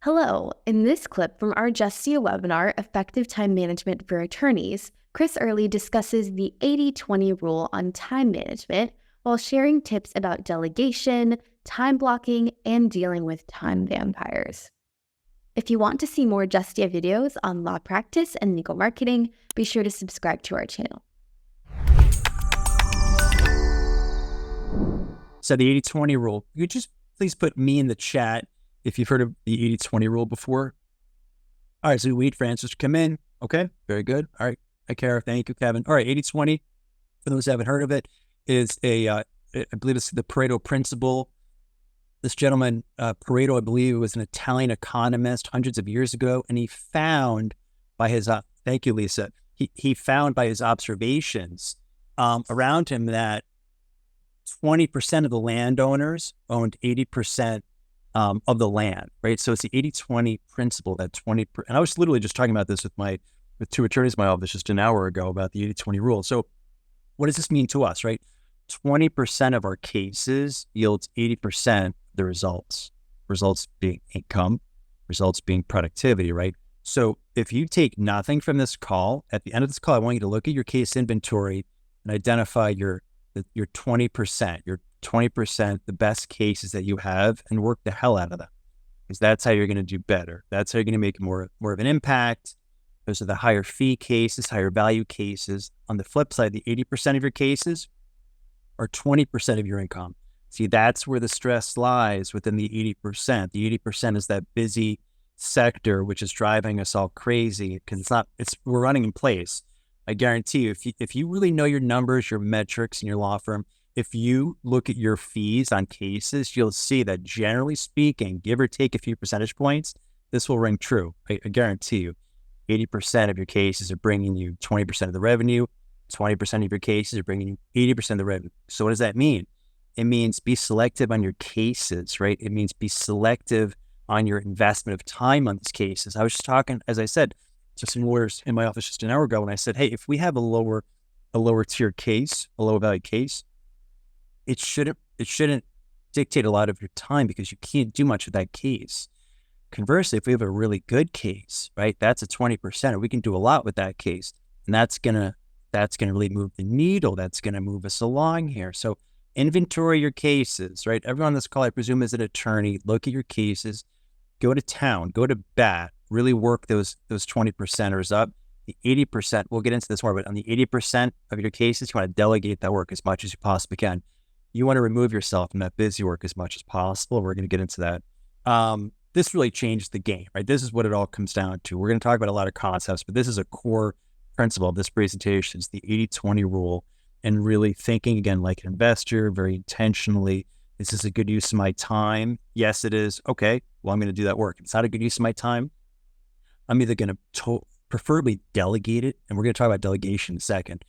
Hello. In this clip from our Justia webinar, Effective Time Management for Attorneys, Chris Early discusses the 80-20 rule on time management while sharing tips about delegation, time blocking, and dealing with time vampires. If you want to see more Justia videos on law practice and legal marketing, be sure to subscribe to our channel. So the 80-20 rule, you just please put me in the chat if you've heard of the 80-20 rule before. All right, so we wait for answers to come in. Okay, very good. All right, hi, Kara. Thank you, Kevin. All right, 80-20, for those who haven't heard of it, is I believe it's the Pareto principle. This gentleman, Pareto, I believe, was an Italian economist hundreds of years ago, and he found by his, thank you, Lisa, he found by his observations around him that 20% of the landowners owned 80% of the land, right? So it's the 80-20 principle, that 20%. And I was literally just talking about this with two attorneys in my office just an hour ago about the 80-20 rule. So what does this mean to us, right? 20% of our cases yields 80% of the results being income, results being productivity, right? So if you take nothing from this call, at the end of this call, I want you to look at your case inventory and identify your 20%, the best cases that you have, and work the hell out of them, because that's how you're going to do better. That's how you're going to make more of an impact. Those are the higher fee cases, higher value cases. On the flip side, the 80% of your cases are 20% of your income. See, that's where the stress lies within the 80%. The 80% is that busy sector, which is driving us all crazy because we're running in place. I guarantee you, if you really know your numbers, your metrics in your law firm, if you look at your fees on cases, you'll see that generally speaking, give or take a few percentage points, this will ring true. I guarantee you, 80% of your cases are bringing you 20% of the revenue, 20% of your cases are bringing you 80% of the revenue. So what does that mean? It means be selective on your cases, right? It means be selective on your investment of time on these cases. I was just talking, as I said, to some lawyers in my office just an hour ago, and I said, hey, if we have a lower tier case, a lower value case, it shouldn't dictate a lot of your time because you can't do much with that case. Conversely, if we have a really good case, right, that's a 20%, and we can do a lot with that case, and that's gonna really move the needle. That's gonna move us along here. So inventory your cases, right? Everyone on this call, I presume, is an attorney. Look at your cases, go to town, go to bat, really work those 20%ers up. The 80%, we'll get into this more, but on the 80% of your cases, you want to delegate that work as much as you possibly can. You want to remove yourself from that busy work as much as possible. We're going to get into that. This really changed the game, right? This is what it all comes down to. We're going to talk about a lot of concepts, but this is a core principle of this presentation. It's the 80-20 rule, and really thinking again like an investor, very intentionally. Is this a good use of my time? Yes, it is. Okay, well, I'm going to do that work. If it's not a good use of my time, I'm either going to preferably delegate it, and we're going to talk about delegation in a second.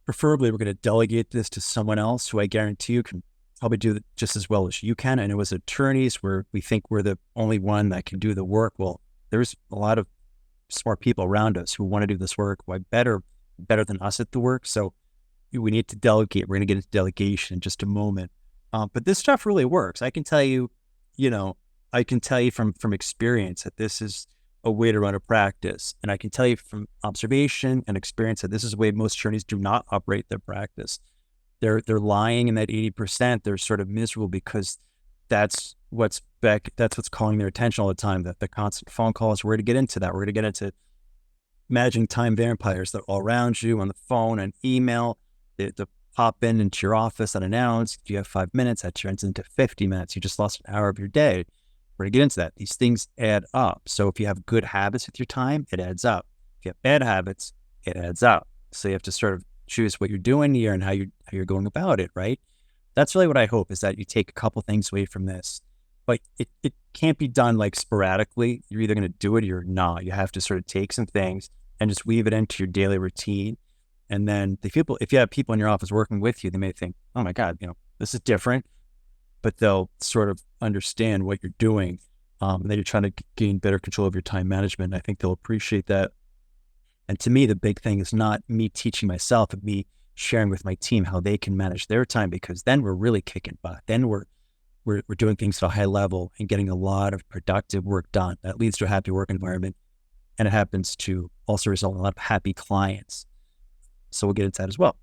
Preferably, we're going to delegate this to someone else who I guarantee you can probably do it just as well as you can. And it was attorneys where we think we're the only one that can do the work. Well, there's a lot of smart people around us who want to do this work, why better than us at the work. So we need to delegate. We're going to get into delegation in just a moment. But this stuff really works. I can tell you, from experience that this is a way to run a practice. And I can tell you from observation and experience that this is the way most attorneys do not operate their practice. They're lying in that 80%. They're sort of miserable because that's what's calling their attention all the time, that the constant phone calls. We're going to get into that. We're going to get into managing time vampires that are all around you on the phone and email. They pop into your office unannounced. Do you have 5 minutes? That turns into 50 minutes. You just lost an hour of your day. We're going to get into that. These things add up. So if you have good habits with your time, it adds up. If you have bad habits, it adds up. So you have to sort of choose what you're doing here and how you're going about it, right? That's really what I hope, is that you take a couple things away from this. But it can't be done like sporadically. You're either going to do it or you're not. You have to sort of take some things and just weave it into your daily routine. And then if you have people in your office working with you, they may think, oh my God, this is different. But they'll sort of understand what you're doing, and that you're trying to gain better control of your time management. I think they'll appreciate that. And to me, the big thing is not me teaching myself, but me sharing with my team how they can manage their time, because then we're really kicking butt. Then we're we're doing things at a high level and getting a lot of productive work done. That leads to a happy work environment, and it happens to also result in a lot of happy clients. So we'll get into that as well.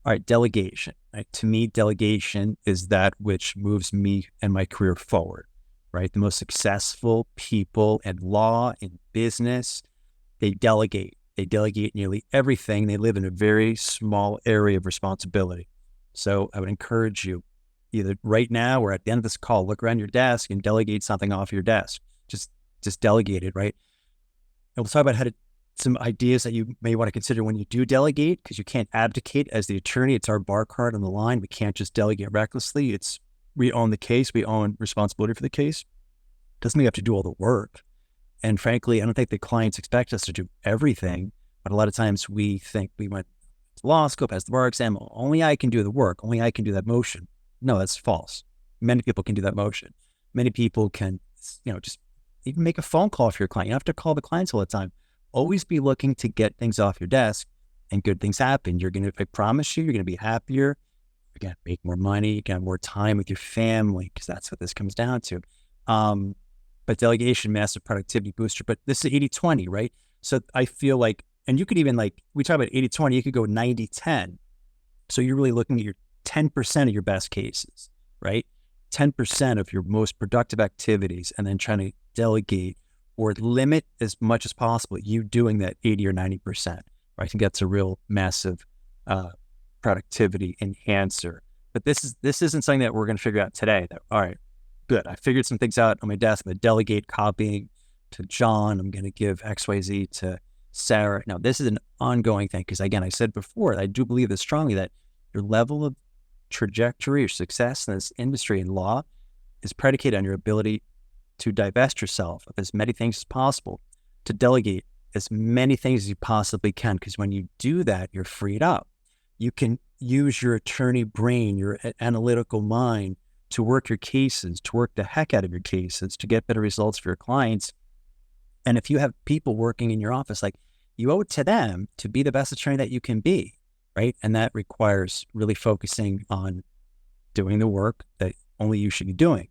All right, delegation. Right? To me, delegation is that which moves me and my career forward, right? The most successful people in law, in business, they delegate. They delegate nearly everything. They live in a very small area of responsibility. So I would encourage you, either right now or at the end of this call, look around your desk and delegate something off your desk. Just delegate it, right? And we'll talk about some ideas that you may want to consider when you do delegate, because you can't abdicate as the attorney. It's our bar card on the line. We can't just delegate recklessly. We own the case. We own responsibility for the case. Doesn't mean we have to do all the work. And frankly, I don't think the clients expect us to do everything, but a lot of times we think we went to law school, passed the bar exam, only I can do the work, only I can do that motion. No, that's false. Many people can do that motion. Many people can, just even make a phone call for your client. You don't have to call the clients all the time. Always be looking to get things off your desk, and good things happen. I promise you're going to be happier. You're going to make more money. You're going to have more time with your family, because that's what this comes down to. But delegation, massive productivity booster. But this is 80-20, right? So I feel like, and you could even we talk about 80-20, you could go 90-10. So you're really looking at your 10% of your best cases, right? 10% of your most productive activities, and then trying to delegate or limit as much as possible you doing that 80 or 90%. Right? I think that's a real massive productivity enhancer. But this isn't something that we're going to figure out today. All right, good. I figured some things out on my desk. I'm going to delegate copying to John. I'm going to give XYZ to Sarah. Now, this is an ongoing thing, because again, I said before, I do believe this strongly, that your level of trajectory or success in this industry in law is predicated on your ability to divest yourself of as many things as possible, to delegate as many things as you possibly can, because when you do that, you're freed up. You can use your attorney brain, your analytical mind, to work your cases, to work the heck out of your cases, to get better results for your clients. And if you have people working in your office, you owe it to them to be the best attorney that you can be, right? And that requires really focusing on doing the work that only you should be doing.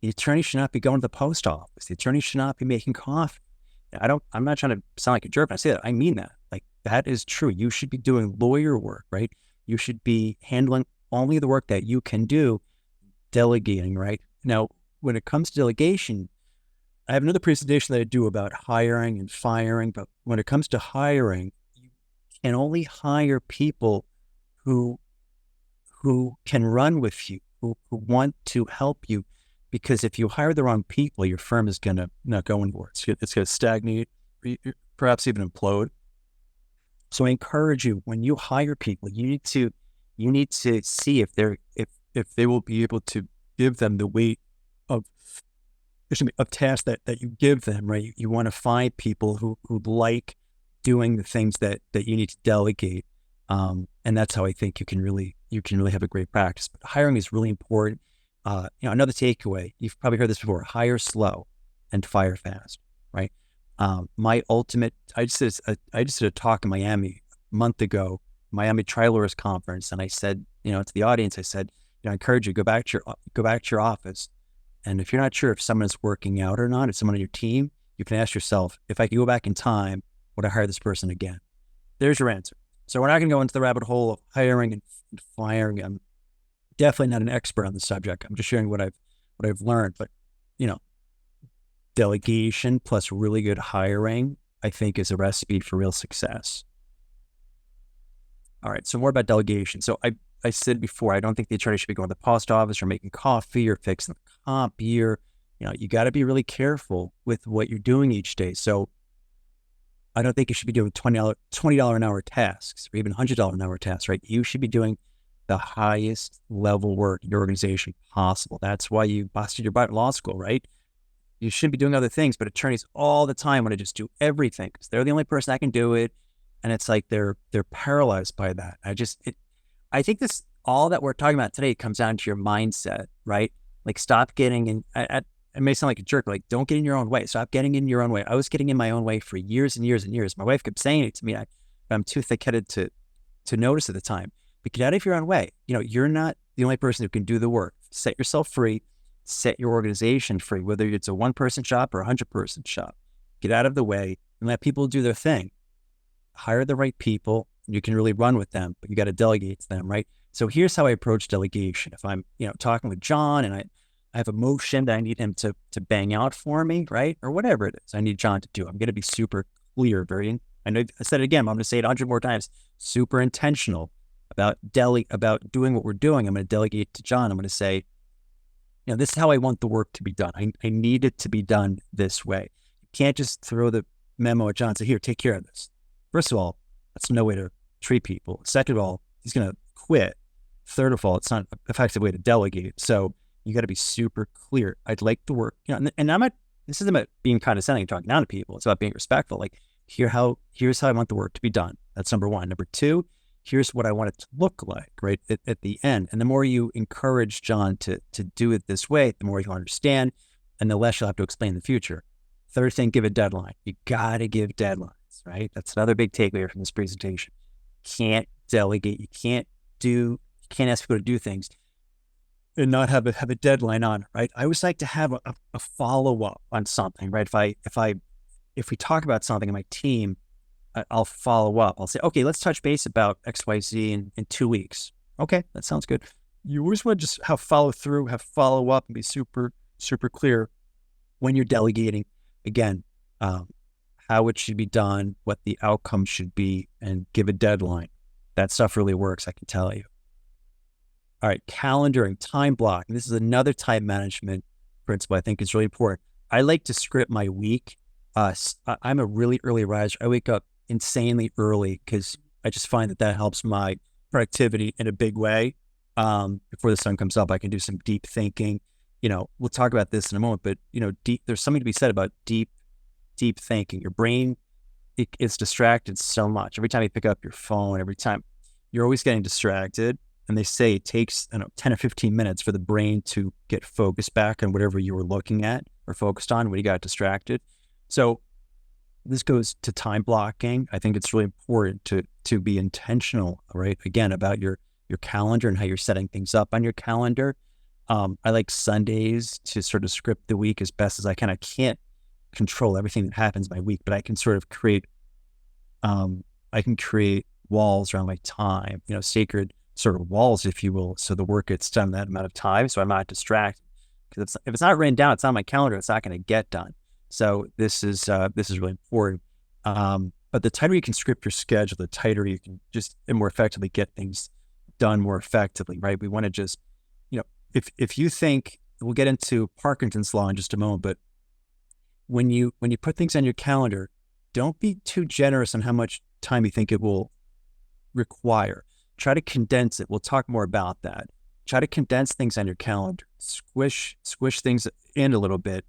The attorney should not be going to the post office. The attorney should not be making coffee. I'm not trying to sound like a jerk when I say that. I mean that. That is true. You should be doing lawyer work, right? You should be handling only the work that you can do, delegating, right? Now, when it comes to delegation, I have another presentation that I do about hiring and firing, but when it comes to hiring, you can only hire people who can run with you, who want to help you. Because if you hire the wrong people, your firm is going to not go anywhere. It's going to stagnate, perhaps even implode. So I encourage you, when you hire people, you need to see if they will be able to give them the weight of tasks that you give them, right? You want to find people who like doing the things that you need to delegate. And that's how I think you can really have a great practice. But hiring is really important. Another takeaway, you've probably heard this before: hire slow and fire fast, right? I just did a talk in Miami a month ago, Miami Trial Lawyers Conference, and I said, to the audience, I said, I encourage you, go back to your office, and if you're not sure if someone is working out or not, if someone on your team, you can ask yourself, if I could go back in time, would I hire this person again? There's your answer. So we're not going to go into the rabbit hole of hiring and firing. I'm definitely not an expert on the subject. I'm just sharing what I've learned. But delegation plus really good hiring, I think, is a recipe for real success. All right, so more about delegation. So I said before, I don't think the attorney should be going to the post office or making coffee or fixing the comp year. You got to be really careful with what you're doing each day. So I don't think you should be doing $20 an hour tasks or even $100 an hour tasks, right? You should be doing the highest level work in your organization possible. That's why you busted your butt in law school, right? You shouldn't be doing other things, but attorneys all the time want to just do everything because they're the only person that can do it. And it's like they're paralyzed by that. I think this, all that we're talking about today comes down to your mindset, right? Stop getting in, it may sound like a jerk, don't get in your own way. Stop getting in your own way. I was getting in my own way for years and years and years. My wife kept saying it to me. I'm too thick-headed to notice at the time. But get out of your own way. You're not the only person who can do the work. set yourself free, set your organization free, whether it's a 1-person shop or a 100-person shop. Get out of the way and let people do their thing. Hire the right people, and you can really run with them, but you got to delegate to them, right? So here's how I approach delegation. If I'm, talking with John and I have a motion that I need him to bang out for me, right? Or whatever it is I need John to do. I'm going to be super clear, I know I said it again, but I'm going to say it 100 more times, super intentional about doing what we're doing. I'm going to delegate to John. I'm going to say, this is how I want the work to be done. I need it to be done this way. You can't just throw the memo at John and say, here, take care of this. First of all, that's no way to treat people. Second of all, he's going to quit. Third of all, it's not an effective way to delegate. So you got to be super clear. I'd like the work, and this isn't about being condescending and talking down to people. It's about being respectful. Like, here's how I want the work to be done. That's number one. Number two, here's what I want it to look like, right, at the end. And the more you encourage John to do it this way, the more he'll understand, and the less you'll have to explain the future. Third thing, give a deadline. You got to give deadlines, right? That's another big takeaway from this presentation. Can't delegate. You can't ask people to do things and not have a deadline on it, right? I always like to have a follow-up on something, right? If we talk about something in my team, I'll follow up. I'll say, okay, let's touch base about XYZ in 2 weeks. Okay, that sounds good. You always want to just have follow through, have follow up, and be super, super clear when you're delegating. Again, how it should be done, what the outcome should be, and give a deadline. That stuff really works, I can tell you. All right, calendaring, time blocking. This is another time management principle I think is really important. I like to script my week. I'm a really early riser. I wake up insanely early because I just find that helps my productivity in a big way. Before the sun comes up, I can do some deep thinking. We'll talk about this in a moment, but there's something to be said about deep thinking. Your brain, it's distracted so much. Every time you pick up your phone, every time you're always getting distracted. And they say it takes 10 or 15 minutes for the brain to get focused back on whatever you were looking at or focused on when you got distracted. So this goes to time blocking. I think it's really important to be intentional, right? Again, about your calendar and how you're setting things up on your calendar. I like Sundays to sort of script the week as best as I can. I can't control everything that happens my week, but I can sort of create walls around my time, sacred sort of walls, if you will, so the work gets done in that amount of time, so I'm not distracted. Because if it's not written down, it's on my calendar, it's not going to get done. So this is really important. But the tighter you can script your schedule, the tighter you can just more effectively get things done more effectively, right? We want to just, if you think, we'll get into Parkinson's law in just a moment, but when you put things on your calendar, don't be too generous on how much time you think it will require. Try to condense it. We'll talk more about that. Try to condense things on your calendar. Squish things in a little bit,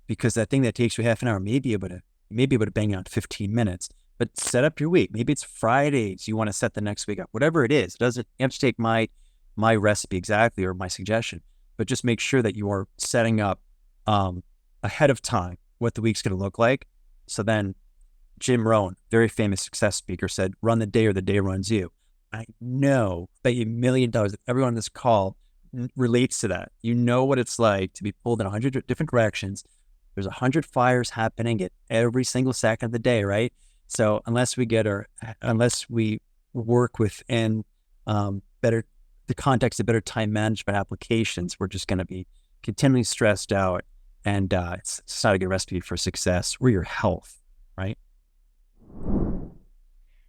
because that thing that takes you half an hour may be able to bang out 15 minutes. But set up your week. Maybe it's Fridays. You want to set the next week up. Whatever it is, you have to take my recipe exactly or my suggestion, but just make sure that you are setting up ahead of time what the week's going to look like. So then, Jim Rohn, very famous success speaker, said, "Run the day or the day runs you." I know, bet you $1 million that everyone on this call relates to that. You know what it's like to be pulled in 100 different directions. There's 100 fires happening at every single second of the day, right? So unless we work within the context of better time management applications, we're just going to be continually stressed out, and it's not a good recipe for success or your health, right?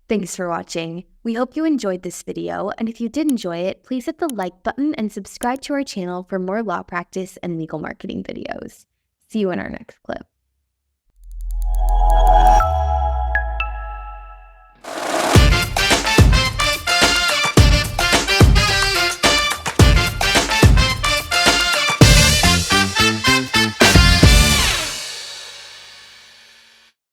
Thanks for watching. We hope you enjoyed this video, and if you did enjoy it, please hit the like button and subscribe to our channel for more law practice and legal marketing videos. See you in our next clip.